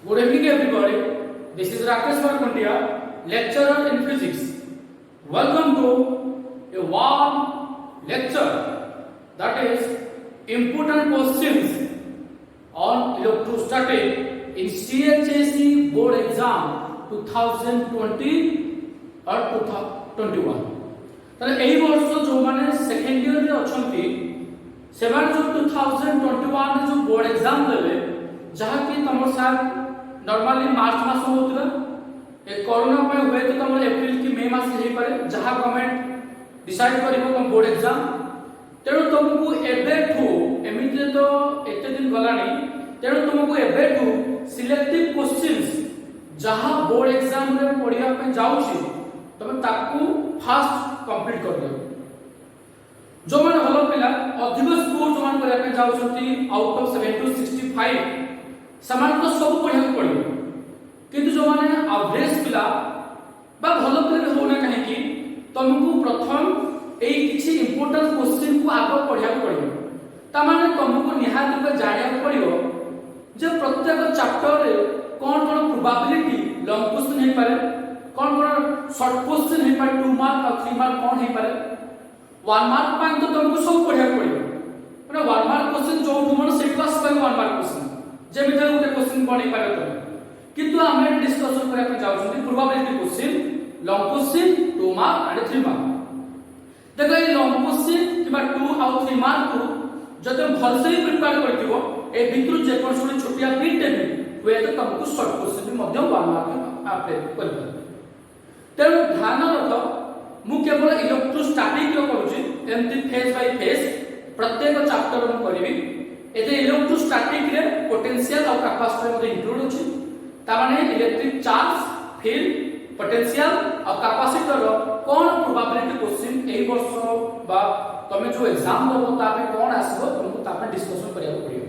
Good evening, everybody. This is Rakesh Varkuntia, lecturer in physics. Welcome to a warm lecture that is important questions on electrostatic in CHSE board exam 2020 or 2021. তাহলে এই বর্ষ যোমানে second year রে অছন্তি সেমান जो 2021 रे जो board exam देबे जहा कि तमर साथ नॉर्मली मार्च मास होतला ए कोरोना पे हुए तो तमर अप्रैल की मई मास हे पारे जहा गवर्नमेंट डिसाइड करिवो तम बोर्ड एग्जाम तेणु तुमको एबेठू एमिते तो एते दिन गलानी तेणु तुमको एबेठू सिलेक्टिव क्वेश्चंस जहा बोर्ड एग्जाम रे पढिया पे जाउची तमे ताकू फास्ट कंप्लीट कर दियो जो माने हलो पिला अधिक स्कोर जो मान करिया पे जाउछंती आउट ऑफ 7 टू 65 समान तो सब पढिया पड़ियो किंतु जो माने एवरेज पिला बा भलो पिला होना काहे कि तुमको प्रथम एई किछि इंपोर्टेंट क्वेश्चन को आगो पढिया पड़ियो ता माने तुमको निहात पे जानिया पड़ियो जे प्रत्येक चैप्टर रे कोन कोन प्रोबेबिलिटी लॉन्ग क्वेश्चन हे पारे कोन कोन शॉर्ट क्वेश्चन हे पारे 2 मार्क और 3 मार्क कोन हे पारे 1 मार्क पाइन तो तुमको सब पढिया पड़ियो माने 1 मार्क क्वेश्चन जो तुमन सेट क्लास पे 1 मार्क क्वेश्चन जेमिते उते क्वेश्चन बनै पारे तो किंतु हम डिस्कशन करे पे जाउछन probability question long question 2 mark और 3 मार्क देखो ये लॉन्ग क्वेश्चन किबा 2 और 3 मार्क को जते भलसे प्रिपेयर करथिबो ए भितरु जे कोन छोटी छोटिया प्रिंट देबी हुए तो तुमको शॉर्ट क्वेश्चन भी मध्य 1 मार्क अप्लाई करबो तेणु ध्यान रख मु केवल इलेक्ट्रोस्टैटिक रो करूची एमती फेज बाय फेज प्रत्येक चैप्टर में करबी एते इलेक्ट्रोस्टैटिक रे पोटेंशियल और कैपेसिटर में इंक्लूड होची ता माने इलेक्ट्रिक चार्ज फील्ड पोटेंशियल और कैपेसिटर रो कोन प्रोबेबिलिटी क्वेश्चन एई वर्ष बा तमे जो एग्जाम दबो ता पे कोन आसीबो तुमको ता पे डिस्कशन करिया पड़ियो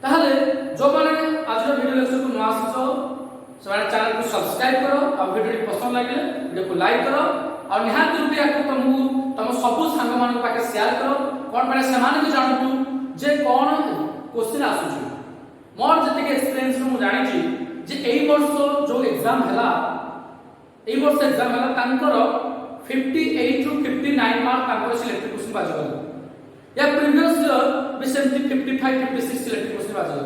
ताहले जो माने आज वीडियो लेक्चर को न आसीछो सवारे चैनल को सब्सक्राइब करो और वीडियो पसंद लगे वीडियो को लाइक करो और निहात रूपे आको तुम सब सांग मान पाके शेयर करो कोन माने समान भी जानतु जे कोन क्वेश्चन आसुची मोर जते एक्सपीरियंस मु जानि छी जे एई वर्ष जो एग्जाम हला एई वर्ष एग्जाम हला तांकर 58 टू 59 मार्क तांकर सिलेक्टेड क्वेश्चन बाजल या प्रीवियस ईयर भी सेमती 55 56 सिलेक्टेड क्वेश्चन बाजल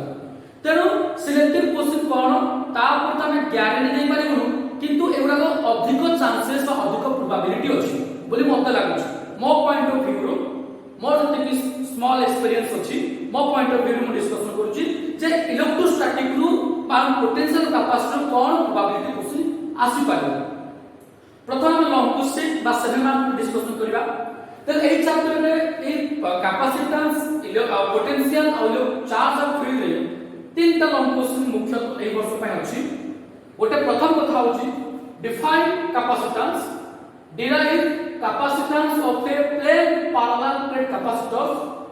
तेणु सिलेक्टिव क्वेश्चन कोन ता पर तमे ग्यारंटी नै पारिबो किंतु एगुडा अधिक चांसेस और अधिक प्रोबेबिलिटी अछि बोली मते लागुछ मो पॉइंट ऑफ व्यू रो मोर जते स्मॉल एक्सपीरियंस अछि मो पॉइंट ऑफ व्यू रो डिस्कशन करूची जे इलेक्ट्रोस्टैटिक रू पान पोटेंशियल कैपेसिटर कोन प्रोबेबिलिटी क्वेश्चन आसी पारे प्रथम हम लॉन्ग क्वेश्चन बा 7 मार्क डिस्कशन करबा त एई चैप्टर रे ए कैपेसिटेंस पोटेंशियल और चार्ज और फील्ड रे तीनटा लॉन्ग क्वेश्चन मुख्य एई वर्ष पय अछि गोटे प्रथम कथा होची define capacitance derive capacitance of a plane parallel plate capacitor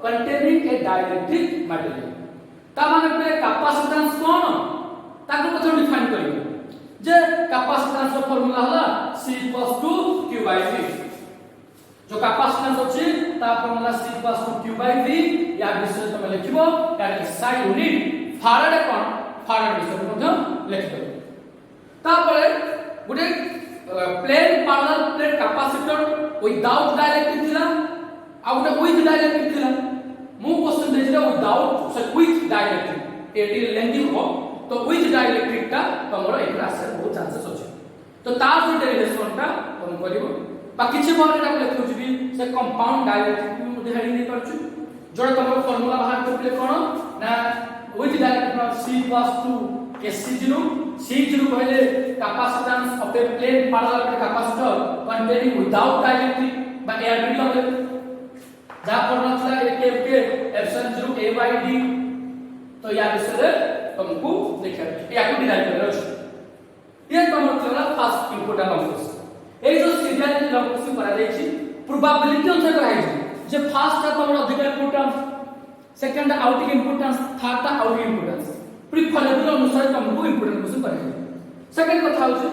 containing a dielectric material ता माने पे कैपेसिटेंस कोन ताको कथन डिफाइन करियो जे कैपेसिटेंस रो फार्मूला होला C = Q/V जो कैपेसिटेंस अछि ता फार्मूला C = Q/V या विषय तमे लिखिबो या SI यूनिट फाराडे कोन फाराडे विषय मध्ये लिखिबो तापरे गुटे plane parallel plate capacitor without dielectric थिला आ गुटे विथ डाइलेक्ट्रिक थिला मु क्वेश्चन देजिला विदाउट से विथ डाइलेक्ट्रिक एटी लेंथी हो तो विथ डाइलेक्ट्रिक ता तमरो एकरा आसे बहुत चांसेस अछि तो तार जो डेरिवेशन ता तुम करिवो बा किछि बार एटा लिखु जिबी से कंपाउंड डाइलेक्ट्रिक मध्ये हेडी नै परछु जोडा तमरो फार्मूला बाहर करले कोन ना with dielectric C = Kc0 C0 कहले capacitance of a plane parallel plate capacitor containing without dielectric बा एयर मीडियम जा फॉर्मूला था के एप्सिलॉन 0 A/d तो या विषय तुमको लिखा या को डिराइव करना है ये तुम मतलब फर्स्ट इंपोर्टेंट ऑफ ए जो सीरियल लॉन्ग क्वेश्चन करा जाई प्रोबेबिलिटी अनुसार करा जाई जे फर्स्ट था तुम अधिक importance second outing importance third था आउटिंग इंपोर्टेंस प्रिफरेबल अनुसार तुमको इंपोर्टेंट क्वेश्चन करा जाई सेकंड कथा होची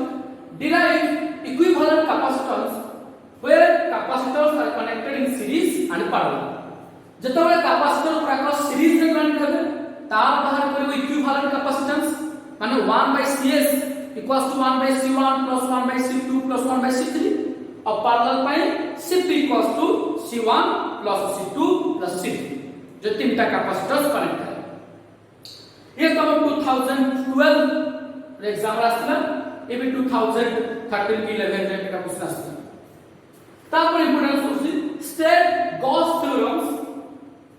derive equivalent capacitance where capacitors are connected in series and parallel जतबे कैपेसिटर पूरा सीरीज रे कनेक्ट हेबे तार बाहर करिवो इक्विवेलेंट कैपेसिटेंस माने 1/Cs equals to 1/C1 + 1/C2 + 1/C3 और पैरेलल पाई Cp equals to C1 + C2 + C3 जो तीनटा कैपेसिटर्स कनेक्ट है। ये तो 2012 एग्जाम आसला ए भी 2013 11 रे का क्वेश्चन आसला। तापर इंपोर्टेंस होची state Gauss theorems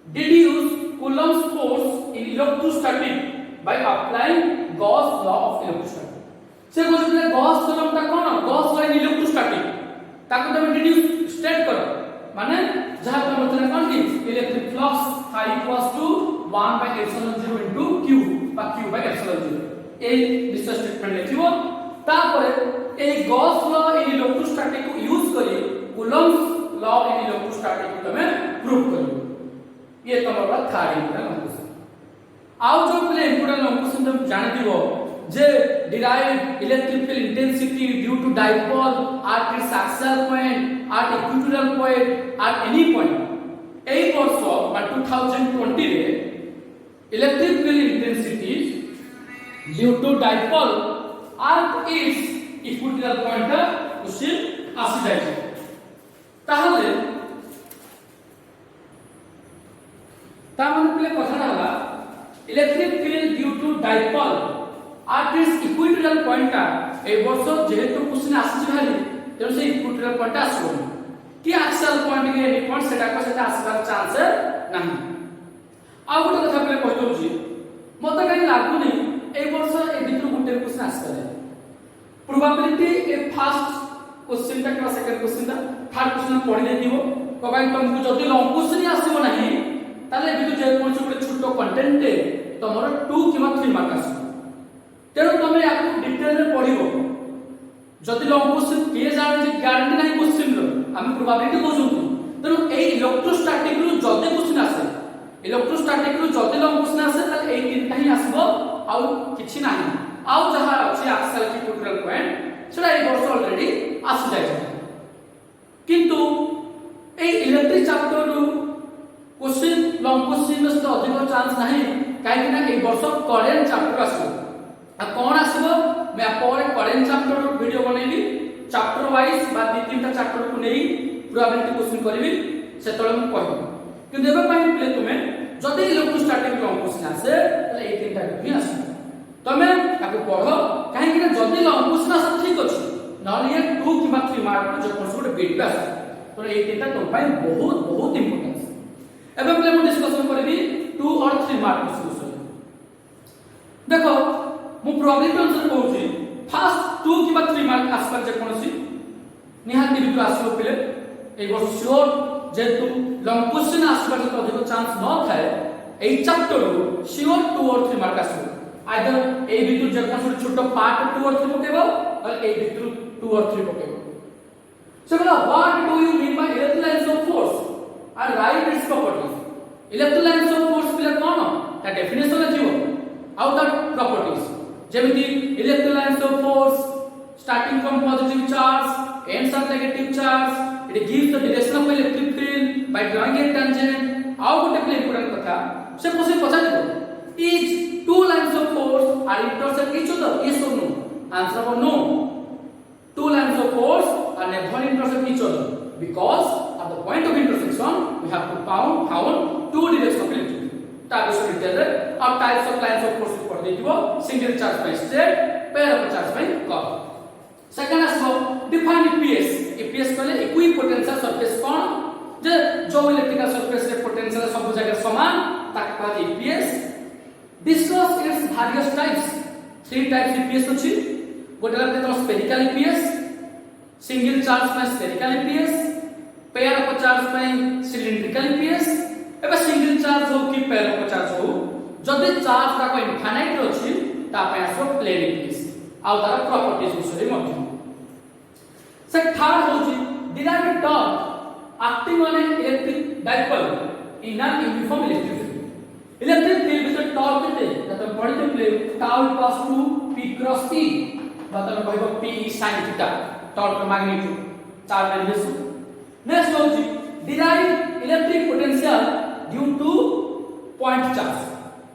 deduce Coulomb's force in electrostatic by applying Gauss law of electrostatic। से कहते हैं गॉस थ्योरम ता कोन गॉस लॉ इन इलेक्ट्रोस्टैटिक ताको तमे डिड्यूस स्टेट करो माने जहां पे मतलब कोन कि electric flux I equals to 1/epsilon 0 into q বা q by epsilon 0 এই নিশ্চয় স্টেটমেন্ট লিখিবো। তারপরে এই গॉस लॉ इन इलेक्ट्रोस्टैटिक को यूज करी Coulomb's law in electrostatic को तमे प्रूव करियो। ये तमरा थर्ड इंपोर्टेंट क्वेश्चन। आउ जो पहले इंपोर्टेंट क्वेश्चन तुम जानि दिबो जे derive electric field intensity due to dipole at its axial point at equatorial point at any point এই বর্ষ বা 2020 রে electric field intensity due to dipole at its equatorial point question আসি যাইছে। তাহলে তাহলে কথাটা হলো electric field due to dipole at its equatorial point এই বর্ষ যেহেতু কোশ্চেন আসছে ভাই তেমন সেই ইকুইটোরিয়াল পয়েন্ট আসবে কি আক্সিয়াল পয়েন্ট কে এনি পয়েন্ট সেটা সেটা আসবার চান্স নাই। আর গোটে কথা বলে কই দউছি মতে কাই লাগুনি এই বর্ষ এই ভিতর গোটে কোশ্চেন আসছে প্রবাবিলিটি এ ফার্স্ট কোশ্চেনটা কিংবা সেকেন্ড কোশ্চেনটা থার্ড কোশ্চেন পড়ি দেইব কবাই তোমাকে যদি লং কোশ্চেন আসিব নাই তাহলে ভিতর যে কোনছে গোটে ছোট কন্টেন্টে তোমার 2 কিংবা 3 মার্ক আসবে। তেণু তুমি ইয়াকু ডিটেইল রে পড়িব যদি লং কোশ্চেন কিয়ে জানে যে গ্যারান্টি নাই কোশ্চেন র আমি প্রবাবিলিটি কইছুন। তেণু এই ইলেক্ট্রোস্ট্যাটিক রু যদি কোশ্চেন আসে ইলেক্ট্রোস্ট্যাটিক রু যদি লং কোশ্চেন আসে তাহলে এই তিনটা হি আসব আউ কিছু নাই আউ যাহা আছে আক্সিয়াল ইকুইটোরিয়াল পয়েন্ট সেটা এই বর্ষ অলরেডি আসি যাইছে। কিন্তু এই ইলেকট্রিক চ্যাপ্টার রু কোশ্চেন লং কোশ্চেন র তো অধিক চান্স নাই কাইকি না এই বর্ষ করেন্ট চ্যাপ্টার আসবে। আর কোন আসবো मैं পরে করেন্ট চ্যাপ্টার ভিডিও বনাইবি চ্যাপ্টার ওয়াইজ বা দুই তিনটা চ্যাপ্টার কো নেই প্রবাবিলিটি কোশ্চেন করিবি সেতলে মু কইবি। কিন্তু এবে পাই প্লে তুমি যদি ইলেক্ট্রোস্ট্যাটিক লং কোশ্চেন আসে তাহলে এই তিনটা হি আসবে তুমি তাকে পড়ো কাহিকি না যদি লং কোশ্চেন আসে ঠিক আছে নহলে ये 2 কিংবা 3 মার্ক যে কোশ্চেন বিট আসে তো এই তিনটা তো পাই বহুত বহুত ইম্পর্টেন্স। এবে প্লে মু ডিসকাশন করিবি 2 और 3 মার্ক কোশ্চেন। দেখো मु प्रोबेबिलिटी अनुसार कहूची फास्ट 2 किबा 3 मार्क आसपार जे कोनसी निहाती बितु आसो पिले ए वर्ष श्योर जेतु लॉन्ग क्वेश्चन आसपार जे अधिक चांस न थाए ए चैप्टर श्योर 2 और 3 मार्क आसो आइदर ए बितु जे कोन छोटो पार्ट 2 और 3 पकेबो और ए बितु 2 और 3 पकेबो। सो कहला what do you mean by electrolytic force और write its properties. Electrolytic force पिले कोन ता डेफिनेशन लिखिबो आउ द प्रॉपर्टीज जेमिति electrolytic force starting from positive charge ends at negative charge it gives the direction of electric field by drawing a tangent। आउ गोटे play important कथा से कोसे पछा देबो each two lines of force are intersect each other yes or no answer for no two lines of force are never intersect each other because at the point of intersection we have to found two directions of electric field। ता विषय detail और types of lines of force पढ़ देथिबो single charge by straight pair of charge by curve. Second आसो define EPS EPS कहले equipotential surface कोन जे जो इलेक्ट्रिकल सरफेस रे पोटेंशियल सब जगह समान ताक कहले EPS. Discuss its various types three types EPS अछि गोटे लागते तो spherical EPS single charge bye spherical EPS pair of charge bye cylindrical EPS. एबे सिंगल चार्ज हो कि पेयर ऑफ चार्ज हो जदि चार्ज का कोई इनफाइनाइट अछि ता पे आसो प्लेन ईपीएस आउ तार प्रॉपर्टीज विषय मध्य। से थर्ड होछि derive torque acting on an electric dipole in an uniform electric field. Electric field with torque केते त पढिते प्ले tau equals to p cross e मतलब कहबो p sin theta torque magnitude charge values. Next होछि derive electric potential due to point charge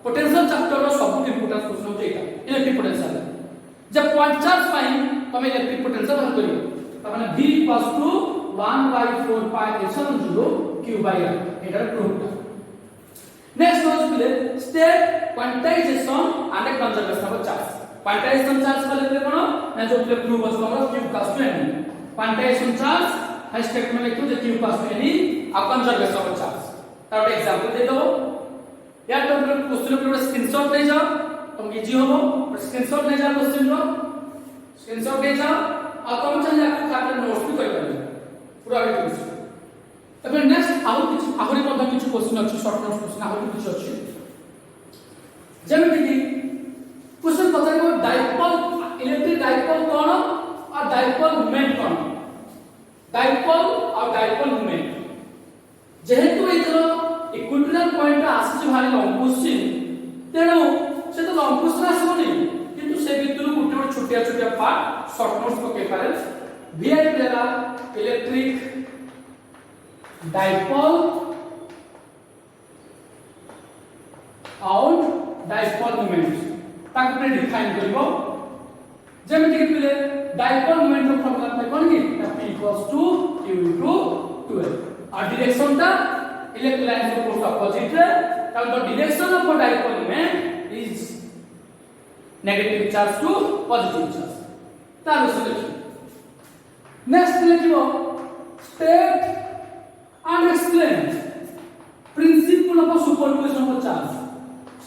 potential chapter रो सब importance question होचे एटा इलेक्ट्रिक पोटेंशियल जब पॉइंट चार्ज पाई तमे इलेक्ट्रिक पोटेंशियल हल करियो त माने V = 1/4 pi epsilon 0 q by r Etah proof next होचे state quantization and conservation of charge quantization charge कले कोन ना जो प्रूफ अछि हमर q = n क्वांटाइजेशन चार्ज हाई स्टेटमेंट लिखो जे q = n आ कंजर्वेशन ऑफ चार्ज तार एग्जांपल दे दो या तो क्वेश्चन पर स्क्रीनशॉट ले जाओ तुम इजी हो स्क्रीनशॉट ले जाओ क्वेश्चन रो स्क्रीनशॉट ले जाओ और तुम चल जाओ खाते नोट्स भी कर पारे पूरा क्वेश्चन तबे नेक्स्ट आहुरी मध्ये किछ क्वेश्चन अछि शॉर्ट नोट्स क्वेश्चन आहुरी किछ अछि जेमिति कि क्वेश्चन पचारिबो डाइपोल इलेक्ट्रिक डाइपोल कोन और डाइपोल मोमेंट कोन डाइपोल और डाइपोल मोमेंट जेहेतु एतरो इक्विटोरियल पॉइंट आसी भारी लॉन्ग क्वेश्चन तेणु से तो लॉन्ग क्वेश्चन आसबनी किंतु से भितर गुटे गुटे छोटिया छोटिया पार्ट शॉर्ट नोट्स पके पारे वीआईपी देला इलेक्ट्रिक डाइपोल और डाइपोल मोमेंट ताकि पे डिफाइन करबो जेमिति कि पहिले डाइपोल मोमेंट रो फॉर्मूला पे कोन कि P = q * 2l और डायरेक्शन ता electric lines of force opposite and the direction of a dipole moment is negative charge to positive charge तार solution next लिखिबो state and explain principle of superposition of charge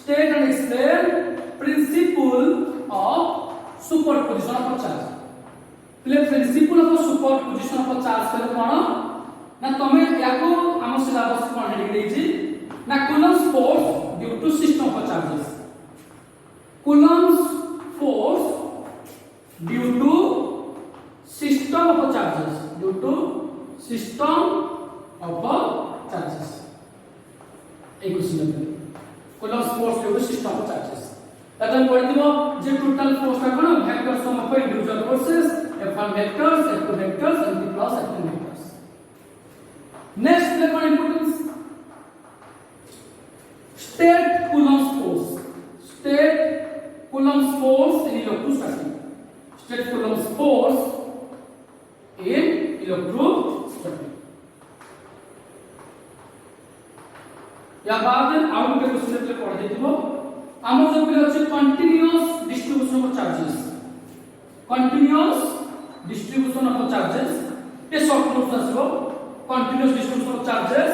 state and explain principle of superposition of charge पहले principle of superposition of charge कले कोन ना तमे याको हम syllabus कोन heading देछि ना Coulomb's force due to system of charges Coulomb's force due to system of charges due to system of charges एक question Coulomb's force due to system of charges तदन पढ़ि दिबो जे टोटल फोर्स का कोन vector sum of individual forces F1 vectors F2 vectors and the plus F2 vectors next the importance state Coulomb's force in electrostatic state Coulomb's force in electrostatic या बाद out के question पे पढ़ देथिबो हमर जो पिले अछि continuous distribution of charges continuous distribution of charges ये शॉर्ट नोट्स आसबो continuous distribution of charges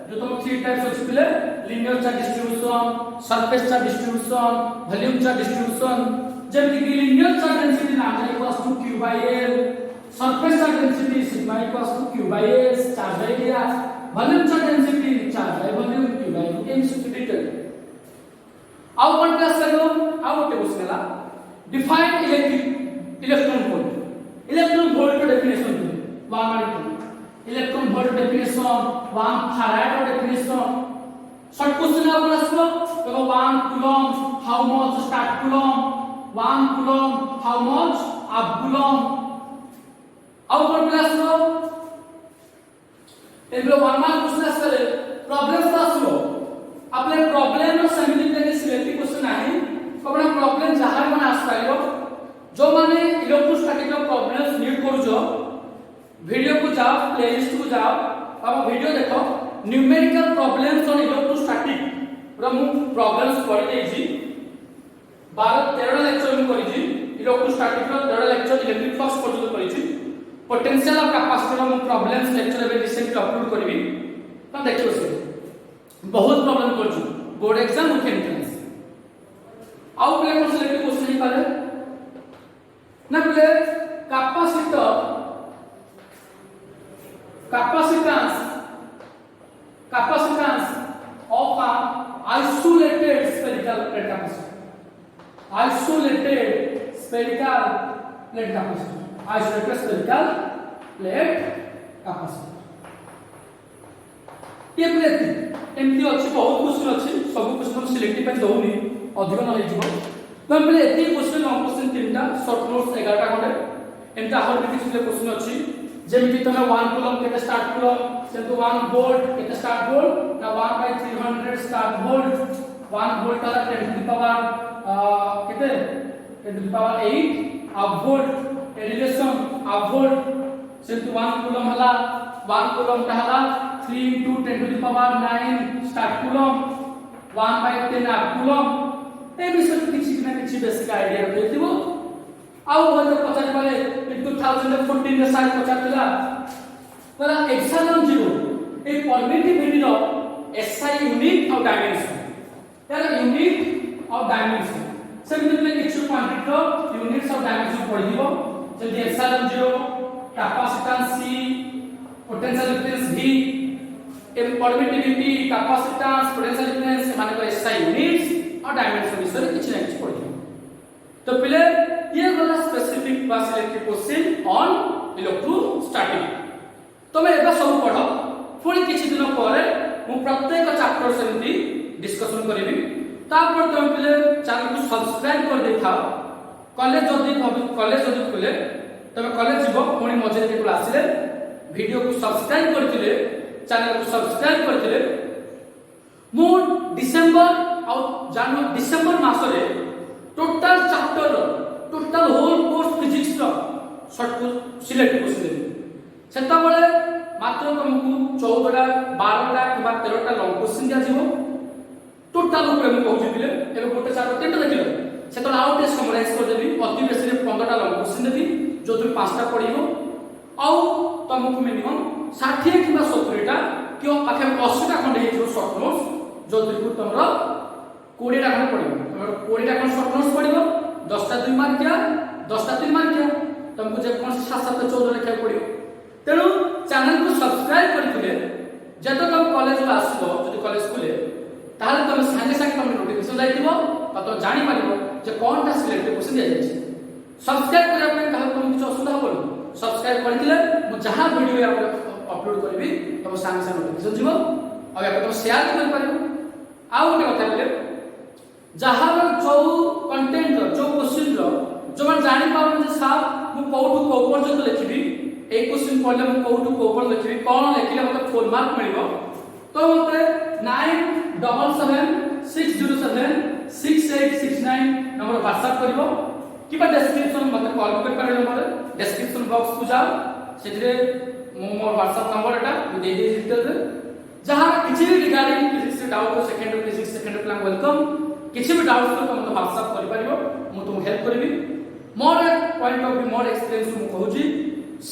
जो तुम थ्री टाइप्स अछि पिले linear charge distribution surface charge distribution volume charge distribution Zeme कि linear charge density lambda equals to q by l surface charge density sigma equals to q by s charge by area volume charge density charge by volume q by m detail आउ कोन class करो आउ गोटे question ला define electron volt definition one electron volt definition 1 farad definition short question आप आसलो देखो 1 coulomb how much start coulomb 1 coulomb how much half coulomb अब कोन class लो एबलो 1 mark question आसले problems आसलो आपले प्रॉब्लम रो समिति के सिलेक्टिव क्वेश्चन आहे आपण प्रॉब्लम जहार माने आसपाइलो जो माने इलेक्ट्रोस्टैटिक रो प्रॉब्लम्स नीड करूजो वीडियो को जाओ प्लेलिस्ट को जाओ अब वीडियो देखो न्यूमेरिकल प्रॉब्लम्स ऑन इलेक्ट्रोस्टैटिक पूरा मु प्रॉब्लम्स पढ़ी देई छी 12 13 लेक्चर मु करी छी इलेक्ट्रोस्टैटिक रो 13 लेक्चर इलेक्ट्रिक फ्लक्स पर्यंत करी छी पोटेंशियल ऑफ कैपेसिटर रो मु प्रॉब्लम्स लेक्चर एबे रिसेंटली अपलोड करबी तो देखियो से बहुत प्रॉब्लम कर छी बोर्ड एग्जाम मुख्य एंट्रेंस आउ प्ले को सिलेक्ट क्वेश्चन ही पाले ना play capacitance of a isolated spherical plate capacitor isolated spherical plate capacitor ये प्लेट एमती अछि बहुत क्वेश्चन अछि सब क्वेश्चन सिलेक्टिव पे दउनी अधिक नॉलेज जीवो तो प्ले एती क्वेश्चन लॉन्ग क्वेश्चन तीनटा शॉर्ट नोट्स 11टा खंडे एमता आहुर भी किछ क्वेश्चन अछि जेमिति तमे 1 कूलम केते स्टार्ट कूलम सेंतु 1 वोल्ट केते स्टार्ट वोल्ट ना 1/300 स्टार्ट वोल्ट 1 volt का 10 to the power कितने 10 to the power 8 half volt relation half volt सेंटू 1 कूलम हला 1 कूलम ता हला 3 into 10 to the power 9 start coulomb 1 by 10 half coulomb ए विषय किछि ना किछि बेसिक आईडिया रखिथिबो आउ होते पचार पाले इन 2014 रे साइज पचार दिला परा एप्सिलॉन 0 ए परमिटिविटी रो एसआई यूनिट ऑफ डायमेंशन यार यूनिट ऑफ डायमेंशन सेमिति में किछु क्वांटिटी रो यूनिट्स ऑफ डायमेंशन पढ़ि दिबो जदी epsilon 0 capacitance C potential difference V ए परमिटिविटी कैपेसिटेंस पोटेंशियल डिफरेंस माने को एसआई यूनिट्स और डायमेंशन विषय किछि ना किछि पढ़ि तो पहले ये वाला specific class electric question on electrostatic तमे एबा सब पढो पुणी किछि दिन परे मु प्रत्येक चैप्टर सेमती डिस्कशन करिवि तापर तमे पहले चैनल को सब्सक्राइब कर दे थाओ कॉलेज जदी खुले तमे कॉलेज जीवो पुणी मजे के क्लास आसीले वीडियो को सब्सक्राइब करथिले चैनल को सब्सक्राइब करथिले मु डिसेंबर और जनवरी डिसेंबर मासरे total chapter total whole course physics रो शॉर्ट सिलेक्ट क्वेश्चन सेता बेले मात्र तुमको 14टा 12टा किबा 13टा लॉन्ग क्वेश्चन दिया जीवो टोटल ऊपर मु कहू दिले एबे गोटे चैप्टर तीनटा देखिलो सेता आउट टे समराइज कर देबी अति बेसी रे 15टा लॉन्ग क्वेश्चन देबी जो तुम 5टा पढिबो आउ तुमको मिनिमम 60 किबा 70टा किओ पाखे 80टा खंड हेजिरो शॉर्ट नोट्स जो तुमको तमरो 20टा खंड पढिबो तमरो 20टा खंड शॉर्ट नोट्स पढिबो 10टा 2 मार्किया 10टा 3 मार्किया तुमको जे कोन 7 7 14 लिखा पढिबो तेणु चैनल को सब्सक्राइब करथिले जतो तुम कॉलेज में आसबो जदी कॉलेज खुले ताले तुम संगे संगे तुम नोटिफिकेशन जाइथिबो त तो जानि पारिबो जे कोनटा सिलेक्ट क्वेश्चन दिया जायछि सब्सक्राइब करिया पे कहा तुम किछ असुविधा होबो सब्सक्राइब करथिले मु जहां वीडियो या अपलोड करबी तुम संगे संगे नोटिफिकेशन जीवो और या तुम शेयर कर पारिबो आ गोटे कथा बोले जहार जो कंटेंट जो क्वेश्चन जो मन जानि पाबो जे साहब मु कोठु को पर्यंत लिखिबी ए क्वेश्चन पढ़ले मु कोठु को पर लिखिबी कोन लिखिले मते फुल मार्क मिलिबो तो मते 9776076869 नंबर व्हाट्सएप करिवो किबा डिस्क्रिप्शन मते कॉल कर पारे नंबर डिस्क्रिप्शन बॉक्स को जाओ सेथिरे मो मोर व्हाट्सएप नंबर एटा मु दे दे डिटेल रे जहां किछि भी regarding physics doubt second physics second class welcome किछि भी डाउट तो मते व्हाट्सएप करि पारिबो मु तुम हेल्प करबी more point of view more experience मु कहूची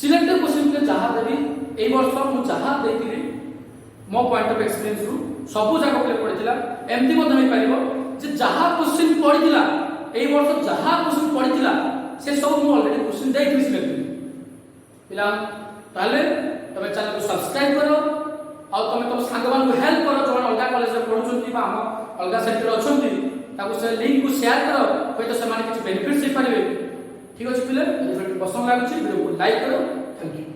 सिलेक्टेड क्वेश्चन के जहां देबी ए वर्ष मु जहां देतिली मो पॉइंट ऑफ एक्सपीरियंस रु सबु जाक प्ले पड़ितिला एमती मते होई पारिबो जे जहां क्वेश्चन पड़ितिला ए वर्ष जहां क्वेश्चन पड़ितिला से सब मु ऑलरेडी क्वेश्चन देइतिली सिलेक्ट पिला ताले तबे चैनल को सब्सक्राइब करो और तमे तम सांगवान को हेल्प करो जो अलगा कॉलेज रे पढुचंती बा हम अलगा सेंटर अछंती ताको से लिंक को शेयर करो होय तो से माने किछ बेनिफिट्स हे पारिबे ठीक अछि पिले वीडियो पसंद लागछि वीडियो को लाइक करो थैंक यू।